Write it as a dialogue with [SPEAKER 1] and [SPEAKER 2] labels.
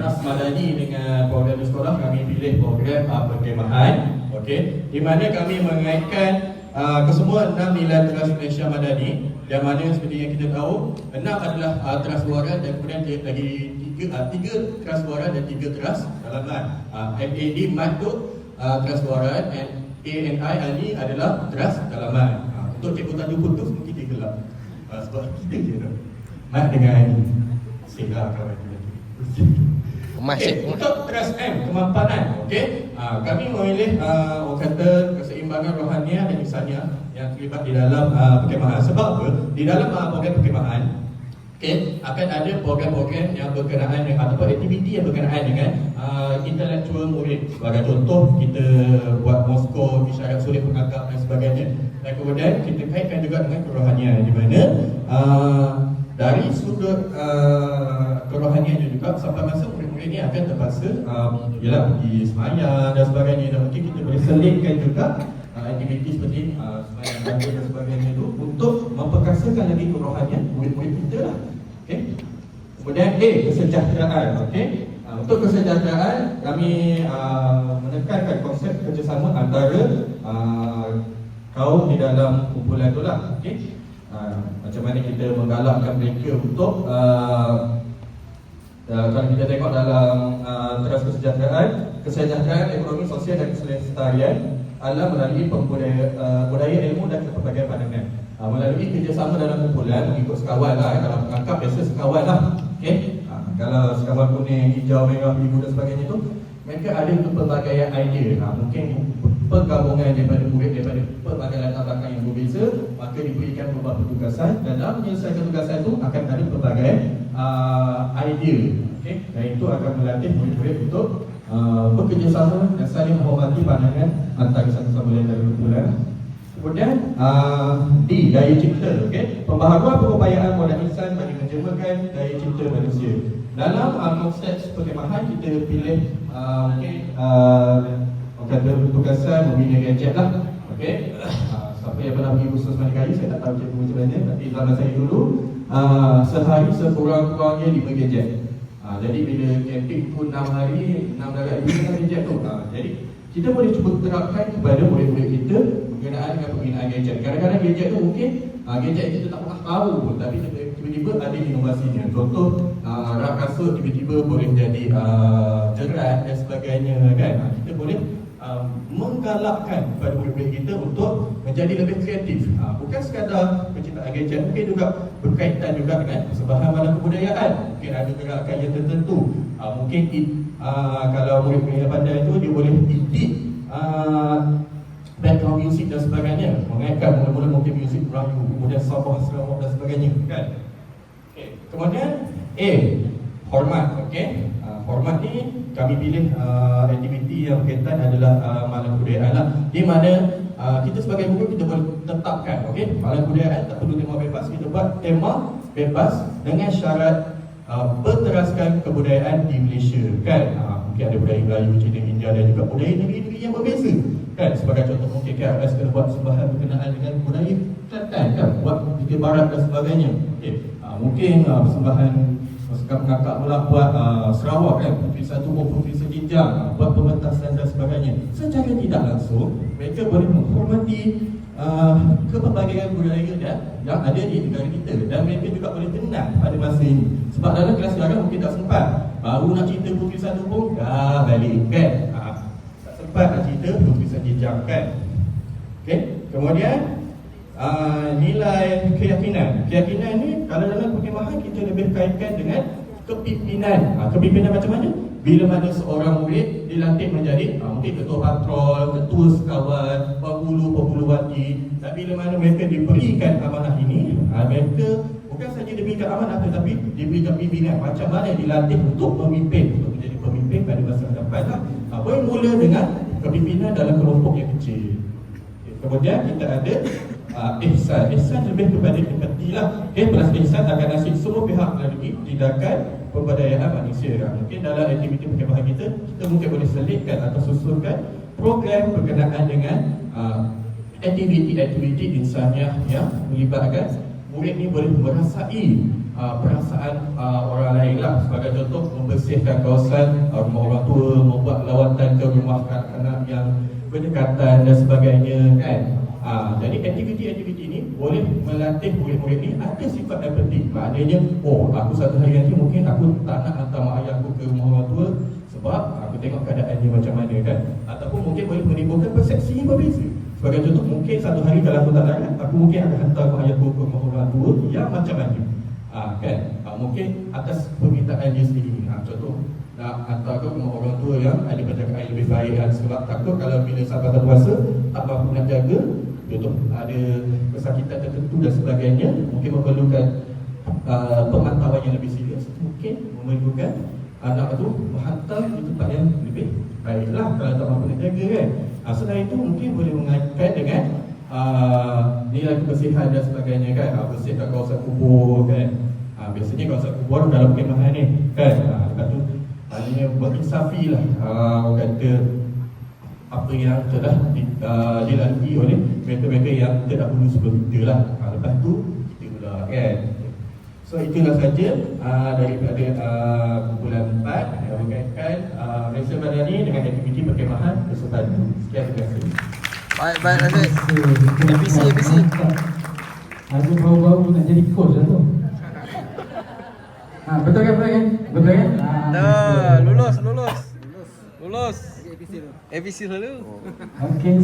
[SPEAKER 1] Nas Madani dengan program di sekolah, kami pilih program perkhemahan, okey, di mana kami mengaitkan kesemua 6 nilai teras Malaysia Madani, yang mana seperti yang kita tahu 6 adalah teras luaran dan kemudian lagi 3 teras luaran dan 3 teras dalaman. MAD MAD tu teras luaran, and A and I Ali adalah teras dalaman. Untuk cikgu Tanjung Putus mungkin dia gelap sebab kita je tu MAD dengan Ali sehingga kawan kita. Untuk teras M, kemampanan, okey, kami memilih orang kata keseimbangan rohaniah dan insaniah yang terlibat di dalam perkhemahan. Sebab apa? Di dalam program perkhemahan, okey, akan ada program-program yang berkenaan dengan ataupun aktiviti yang berkenaan dengan intelektual murid. Sebagai contoh, kita buat Moskow, isyarat sulit pengakap dan sebagainya. Dan kemudian kita kaitkan juga dengan kerohanian, di mana dari sudut kerohaniannya juga sampai masa murid-murid ni akan terpaksa ialah pergi semayang dan sebagainya, dan mungkin kita boleh selitkan juga aktiviti seperti semayang pagi dan sebagainya itu untuk memperkasakan lagi kerohanian murid-murid kita lah. Okay. Kemudian A, kesejahteraan. Okay. Untuk kesejahteraan, kami menekankan konsep kerjasama antara kaum di dalam kumpulan tu lah. Okay. Macam mana kita menggalakkan mereka untuk kalau kita tengok dalam teras kesejahteraan ekonomi, sosial dan kelestarian adalah melalui budaya ilmu dan pelbagai pandangan. Melalui kerjasama dalam kumpulan mengikut sekawan lah. Kalau pengangkap biasa sekawan lah. Okay? Kalau sekawan kuning, hijau, merah, biru dan sebagainya tu, mereka ada pelbagai idea. Mungkin pergabungan daripada murid daripada pelbagai latar belakang yang berbeza, maka diberikan beberapa tugasan, dan dalam menyelesaikan tugasan itu akan ada pelbagai idea. Okay? Dan itu akan melatih murid-murid untuk bekerjasama dan saling menghormati pandangan antara satu sama lain dalam kumpulan. Kemudian D, daya cipta. Okay? Pembaharuan perupayaan modal insan bagi menjemakan daya cipta manusia. Dalam konsep perkhemahan, kita pilih kata tugasan membina gadget lah. Okay? Siapa yang pernah pergi kursus mandiri, saya tak tahu cikgu macam mana, tapi zaman saya dulu sehari sekurang-kurangnya 5 gadget. Jadi bila camping tu 6 hari, 6 darat 5 gadget tu. Jadi kita boleh cuba terapkan kepada murid-murid kita berkenaan dengan penggunaan gadget. Kadang-kadang gadget tu mungkin gadget kita tak pernah tahu pun, tapi tiba-tiba ada inovasinya. Contoh rak kasut tiba-tiba boleh jadi jerat dan sebagainya kan. Kita boleh menggalakkan kepada murid-murid kita untuk menjadi lebih kreatif. Bukan sekadar penciptaan gadget, mungkin juga berkaitan juga dengan persembahan malam kebudayaan. Mungkin ada gerakan yang tertentu. Mungkin kalau murid-murid yang pandai itu, dia boleh edit background music dan sebagainya, mengaitkan mula-mula mungkin muzik Melayu, kemudian Sabah, Sarawak dan sebagainya kan. Okay. Kemudian A, hormat. Okay. Hormat ni kami pilih aktiviti yang berkaitan adalah malam kebudayaan lah, di mana kita sebagai guru kita boleh tetapkan, okay, malam kebudayaan tak perlu tema bebas, kita buat tema bebas dengan syarat berteraskan kebudayaan di Malaysia kan. Mungkin ada budaya Melayu, Cina, India dan juga budaya negeri-negeri yang berbeza kan. Sebagai contoh, mungkin KRS kena buat sembahan berkenaan dengan budaya Kelantan kan, buat Bukit Barat dan sebagainya. Okay. Mungkin persembahan Kakak Melak buat Sarawak kan, Puteri Satu, Puteri Sejijang, buat pementasan dan sebagainya. Secara tidak langsung mereka boleh menghormati kepelbagaian budaya yang ada di negara kita, dan mereka juga boleh tenang pada masa ini. Sebab dalam kelas sekarang mungkin tak sempat, baru nak cerita Puteri Satu pun dah balik kan. Tak sempat nak cerita Puteri Sejijang kan. Okay. Kemudian nilai keyakinan. Keyakinan ni kalau dalam perkhemahan kita lebih kaitkan dengan kepimpinan. Kepimpinan macam mana? Bila mana seorang murid dilantik menjadi mungkin ketua patrol, ketua sekawan, penghulu wati, dan bila mana mereka diberikan amanah ini, mereka bukan saja diberikan amanah tetapi diberikan pimpinan. Macam mana dilantik untuk memimpin, untuk menjadi pemimpin pada masa hadapan. Bermula dengan kepimpinan dalam kelompok yang kecil. Kemudian kita ada ihsan. Ihsan lebih kepada empati lah. Plus ihsan akan nasib semua pihak melalui tindakan pemberdayaan manusia. Mungkin dalam aktiviti perkhemahan kita mungkin boleh selitkan atau susunkan program berkenaan dengan aktiviti-aktiviti insaniah yang melibatkan murid ni boleh merasai perasaan orang lain lah. Sebagai contoh, membersihkan kawasan rumah orang tua, membuat lawatan ke rumah kanak-kanak yang berdekatan dan sebagainya kan. Jadi aktiviti-aktiviti ini boleh melatih murid-murid ni ada sifat empati. Maknanya, aku satu hari nanti mungkin aku tak nak hantar mak ayah aku ke rumah orang tua sebab aku tengok keadaan dia macam mana kan. Ataupun mungkin boleh menimbulkan persepsi yang berbeza. Sebagai contoh, mungkin satu hari kalau aku tak larat, aku mungkin akan hantar mak ayah aku ke rumah orang tua yang macam mana. Kan? Mungkin atas permintaan dia sendiri. Contoh, nak hantar ke rumah orang tua yang ada penjagaan yang lebih baik kan? Sebab takut kalau bila sahabat puasa tak mampu nak jaga, contoh ada kesakitan tertentu dan sebagainya, mungkin memerlukan pemantauan yang lebih serius, mungkin memerlukan anak tu menghantar di tempat yang lebih baiklah kalau tak mampu nak jaga kan. Selain itu mungkin boleh mengaitkan dengan nilai kebersihan dan sebagainya kan. Bersihkan kawasan kubur kan. Biasanya kawasan kubur dalam perkemahan ni kan. Lepas tu maknanya berinsafi lah, orang kata apa yang telah dilalui oleh mereka-mereka yang terdahulu sebelum kita lah. Lepas tu kita pula kan. So itulah saja daripada kumpulan 4 yang berkaitan Malaysia Madani dengan aktiviti perkemahan beserta. Sekian, terima kasih.
[SPEAKER 2] Baik Rafiq. ABC.
[SPEAKER 3] Aku baru-baru nak jadi coach lah tu. Betul kan? Betul kan?
[SPEAKER 2] Dah, lulus. ABC dulu.
[SPEAKER 3] Okey.